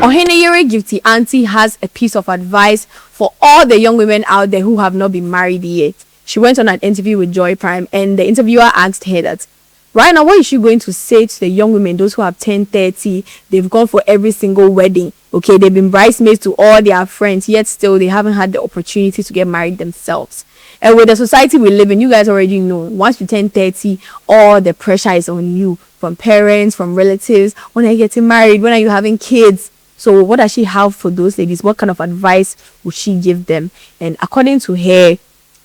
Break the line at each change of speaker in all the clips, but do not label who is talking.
Oheneyere Gifty Auntie has a piece of advice for all the young women out there who have not been married yet. She went on an interview with Joy Prime, and the interviewer asked her that, right now, what is she going to say to the young women, those who have turned 30, they've gone for every single wedding, okay, they've been bridesmaids to all their friends, yet still they haven't had the opportunity to get married themselves. And with the society we live in, you guys already know, once you turn 30, all the pressure is on you, from parents, from relatives. When are you getting married? When are you having kids? So what does she have for those ladies? What kind of advice would she give them? And according to her,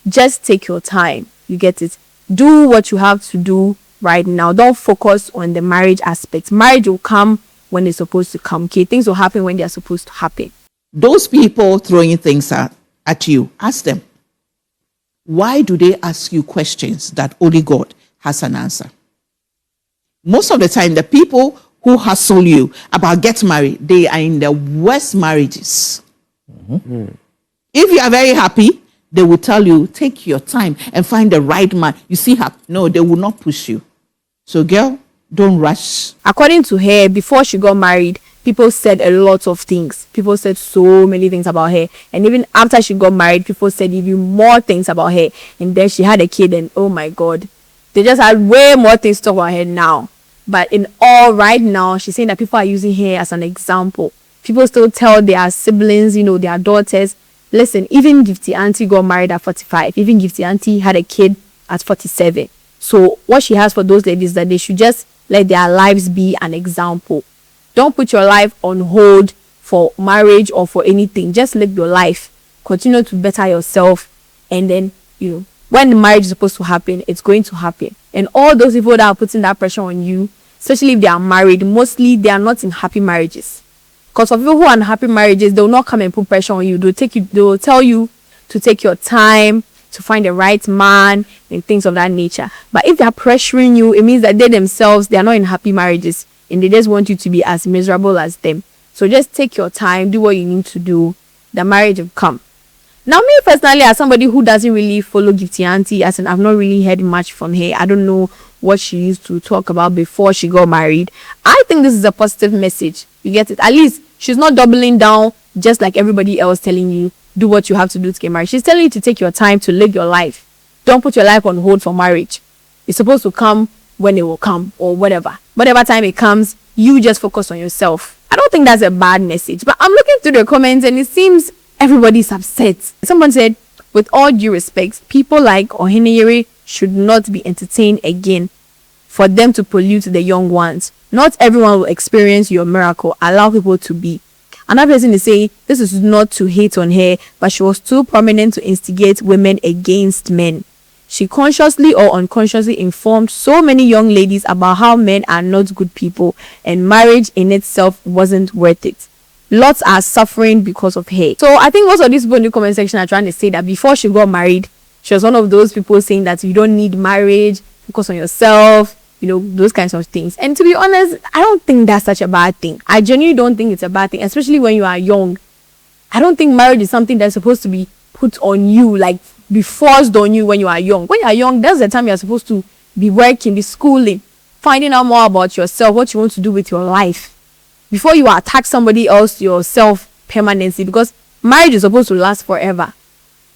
just take your time. You get it? Do what you have to do right now. Don't focus on the marriage aspect. Marriage will come when it's supposed to come. Okay, things will happen when they're supposed to happen.
Those people throwing things at you, ask them, why do they ask you questions that only God has an answer? Most of the time, the people who hustle you about get married, they are in the worst marriages. Mm-hmm. If you are very happy, they will tell you, take your time and find the right man. You see her? No, they will not push you. So girl, don't rush.
According to her, before she got married, people said a lot of things. People said so many things about her. And even after she got married, people said even more things about her. And then she had a kid, and oh my God, they just had way more things to talk about her now. But in all right now, she's saying that people are using her as an example. People still tell their siblings, their daughters, listen, even Gifty Auntie got married at 45. Even Gifty Auntie had a kid at 47. So what she has for those ladies is that they should just let their lives be an example. Don't put your life on hold for marriage or for anything. Just live your life. Continue to better yourself. And then, when the marriage is supposed to happen, it's going to happen. And all those people that are putting that pressure on you, especially if they are married, mostly they are not in happy marriages. Because for people who are in happy marriages, they will not come and put pressure on you. They will tell you to take your time, to find the right man, and things of that nature. But if they are pressuring you, it means that they themselves, they are not in happy marriages. And they just want you to be as miserable as them. So just take your time, do what you need to do. The marriage will come. Now, me personally, as somebody who doesn't really follow Gifty Auntie, as in I've not really heard much from her. I don't know what she used to talk about before she got married. I think this is a positive message. You get it? At least she's not doubling down just like everybody else telling you, do what you have to do to get married. She's telling you to take your time to live your life. Don't put your life on hold for marriage. It's supposed to come when it will come or whatever. Whatever time it comes, you just focus on yourself. I don't think that's a bad message. But I'm looking through the comments and it seems everybody's upset. Someone said, with all due respect, people like Oheneyere should not be entertained again for them to pollute the young ones. Not everyone will experience your miracle. Allow people to be. Another person is saying, this is not to hate on her, but she was too prominent to instigate women against men. She consciously or unconsciously informed so many young ladies about how men are not good people and marriage in itself wasn't worth it. Lots are suffering because of her. So I think most of these people in the comment section are trying to say that before she got married, she was one of those people saying that you don't need marriage, focus on yourself, those kinds of things. And to be honest, I don't think that's such a bad thing. I genuinely don't think it's a bad thing, especially when you are young. I don't think marriage is something that's supposed to be put on you, like be forced on you when you are young. When you are young, that's the time you're supposed to be working, be schooling, finding out more about yourself, what you want to do with your life, before you attack somebody else, yourself permanently, because marriage is supposed to last forever.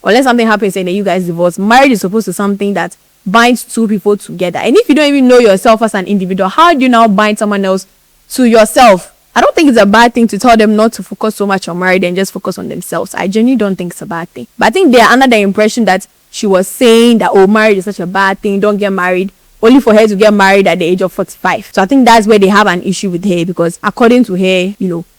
Unless something happens and then you guys divorce, marriage is supposed to be something that binds two people together. And if you don't even know yourself as an individual, how do you now bind someone else to yourself? I don't think it's a bad thing to tell them not to focus so much on marriage and just focus on themselves. I genuinely don't think it's a bad thing. But I think they are under the impression that she was saying that, marriage is such a bad thing, don't get married, only for her to get married at the age of 45. So I think that's where they have an issue with her, because according to her,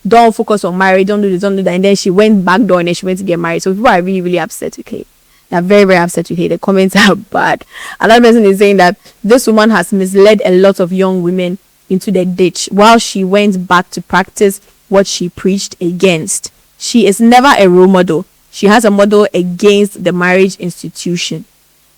don't focus on marriage, don't do this, don't do that. And then she went back door and then she went to get married. So people are really, really upset with her. They're very, very upset with her. The comments are bad. Another person is saying that this woman has misled a lot of young women into the ditch while she went back to practice what she preached against. She is never a role model. She has a model against the marriage institution.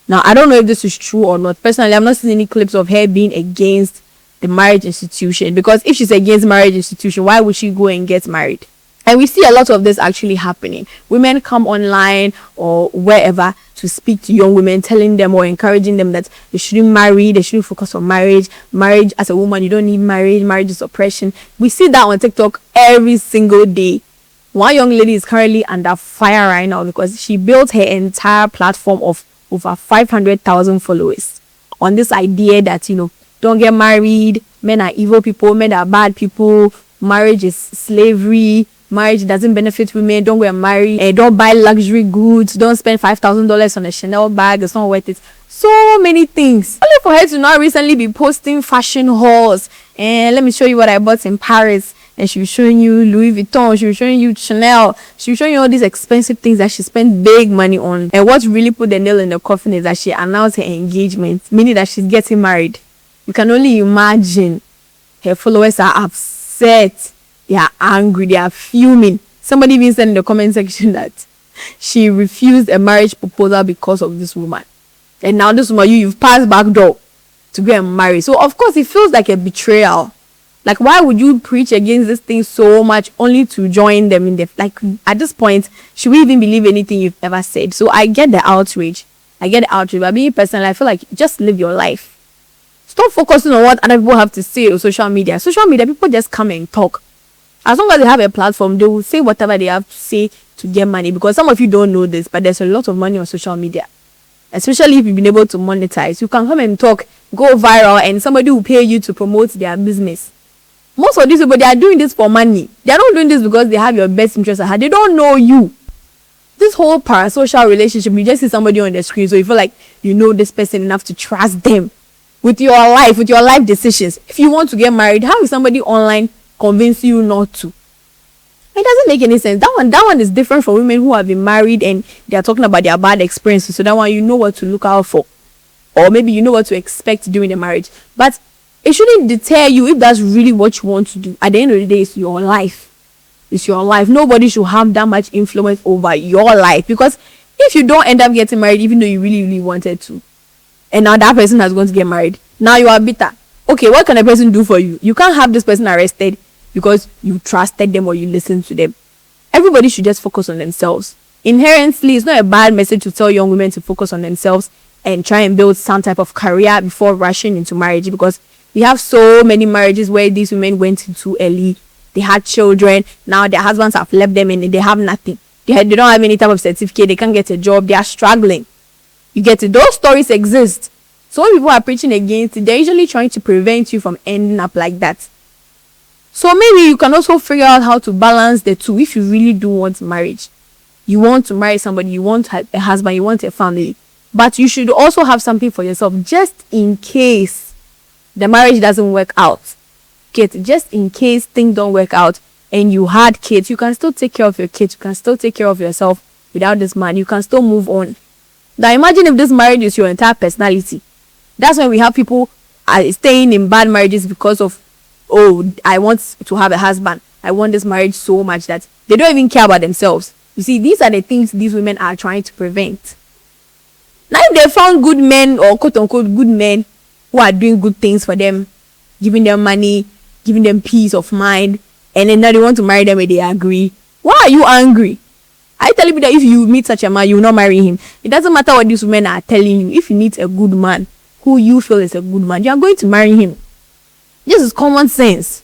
Now, I don't know if this is true or not. Personally, I'm not seeing any clips of her being against the marriage institution, because if she's against marriage institution, why would she go and get married? And we see a lot of this actually happening. Women come online or wherever to speak to young women, telling them or encouraging them that they shouldn't marry, they shouldn't focus on marriage. Marriage, as a woman, you don't need marriage. Marriage is oppression. We see that on TikTok every single day. One young lady is currently under fire right now because she built her entire platform of over 500,000 followers on this idea that, don't get married, men are evil people, men are bad people, marriage is slavery, marriage doesn't benefit women, don't get married, don't buy luxury goods, don't spend $5,000 on a Chanel bag, it's not worth it. So many things. Only for her to now recently be posting fashion hauls. And let me show you what I bought in Paris. And she was showing you Louis Vuitton, she was showing you Chanel, she was showing you all these expensive things that she spent big money on. And what really put the nail in the coffin is that she announced her engagement, meaning that she's getting married. You can only imagine her followers are upset, they are angry, they are fuming. Somebody even said in the comment section that she refused a marriage proposal because of this woman. And now this woman, you've passed back door to go and marry. So of course it feels like a betrayal. Like, why would you preach against this thing so much only to join them in the, like, at this point, should we even believe anything you've ever said? So I get the outrage. But being personal, I feel like just live your life. Stop focusing on what other people have to say on social media. Social media, people just come and talk. As long as they have a platform, they will say whatever they have to say to get money. Because some of you don't know this, but there's a lot of money on social media. Especially if you've been able to monetize. You can come and talk, go viral, and somebody will pay you to promote their business. Most of these people, they are doing this for money. They are not doing this because they have your best interest at heart. They don't know you. This whole parasocial relationship, you just see somebody on the screen, so you feel like you know this person enough to trust them with your life decisions. If you want to get married, how is somebody online convince you not to? It doesn't make any sense. That one is different from women who have been married and they are talking about their bad experiences. So that one, you know what to look out for, or maybe you know what to expect during the marriage. But it shouldn't deter you if that's really what you want to do. At the end of the day, it's your life. It's your life. Nobody should have that much influence over your life. Because if you don't end up getting married, even though you really, really wanted to, and now that person has gone to get married, now you are bitter. Okay, what can a person do for you? You can't have this person arrested because you trusted them or you listened to them. Everybody should just focus on themselves. Inherently, it's not a bad message to tell young women to focus on themselves and try and build some type of career before rushing into marriage, because we have so many marriages where these women went in too early. They had children. Now their husbands have left them and they have nothing. They don't have any type of certificate. They can't get a job. They are struggling. You get it? Those stories exist. So when people are preaching against it, they're usually trying to prevent you from ending up like that. So maybe you can also figure out how to balance the two if you really do want marriage. You want to marry somebody, you want a husband, you want a family. But you should also have something for yourself just in case the marriage doesn't work out. Just in case things don't work out and you had kids, you can still take care of your kids. You can still take care of yourself without this man. You can still move on. Now imagine if this marriage is your entire personality. That's when we have people staying in bad marriages because of, oh, I want to have a husband. I want this marriage so much that they don't even care about themselves. You see, these are the things these women are trying to prevent. Now if they found good men, or quote unquote good men, who are doing good things for them, giving them money, giving them peace of mind, and then now they want to marry them and they agree. Why are you angry? I tell you that if you meet such a man, you will not marry him. It doesn't matter what these women are telling you. If you meet a good man who you feel is a good man, you are going to marry him. This is common sense.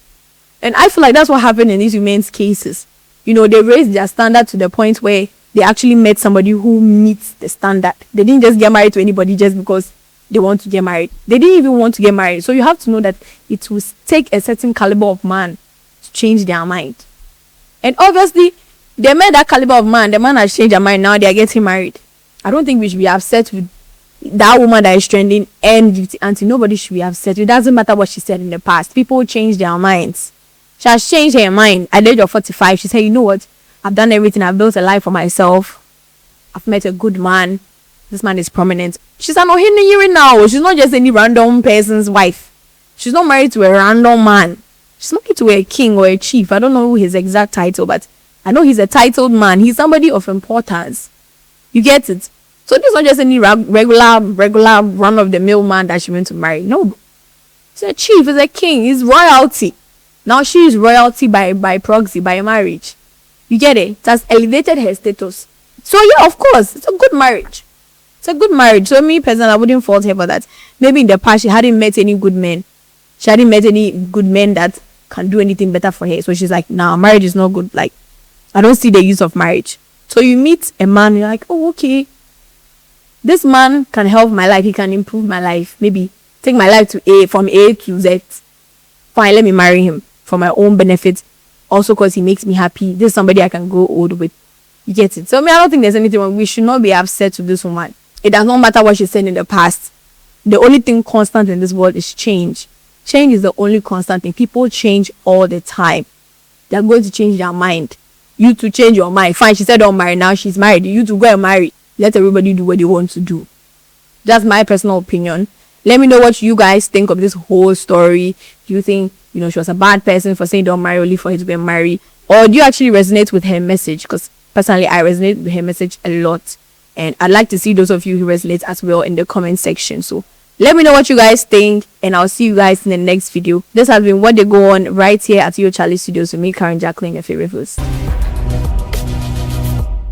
And I feel like that's what happened in these women's cases. They raised their standard to the point where they actually met somebody who meets the standard. They didn't just get married to anybody just because they want to get married. They didn't even want to get married. So you have to know that it will take a certain caliber of man to change their mind. And obviously, they met that caliber of man. The man has changed their mind. Now they are getting married. I don't think we should be upset with that woman that is trending and Gifty auntie. Nobody should be upset. It doesn't matter what she said in the past. People change their minds. She has changed her mind at the age of 45. She said, you know what? I've done everything. I've built a life for myself. I've met a good man. This man is prominent. She's an Ohiniyiri now. She's not just any random person's wife. She's not married to a random man. She's married to a king or a chief. I don't know his exact title, but I know he's a titled man. He's somebody of importance. You get it? So this is not just any regular run-of-the-mill man that she went to marry. No. He's a chief. He's a king. He's royalty. Now she is royalty by proxy, by marriage. You get it? It has elevated her status. So yeah, of course, it's a good marriage. It's a good marriage. So me personally, I wouldn't fault her for that. Maybe in the past she hadn't met any good men. She hadn't met any good men that can do anything better for her. So she's like, nah, marriage is not good. Like, I don't see the use of marriage. So you meet a man, you're like, oh, okay. This man can help my life. He can improve my life. Maybe take my life from A to Z. Fine, let me marry him for my own benefit. Also because he makes me happy. This is somebody I can grow old with. You get it? So I don't think there's anything wrong. We should not be upset with this woman. It does not matter what she said in the past. The only thing constant in this world is change. Change is the only constant thing. People change all the time. They're going to change their mind. You to change your mind. Fine, she said don't marry. Now she's married. You to go and marry. Let everybody do what they want to do. That's my personal opinion. Let me know what you guys think of this whole story. Do you think, she was a bad person for saying don't marry only for her to get married? Or do you actually resonate with her message? Because personally, I resonate with her message a lot. And I'd like to see those of you who resonate as well in the comment section. So let me know what you guys think. And I'll see you guys in the next video. This has been What They Go On right here at your Charley Studios with me, Karen Jacqueline, your favorite host.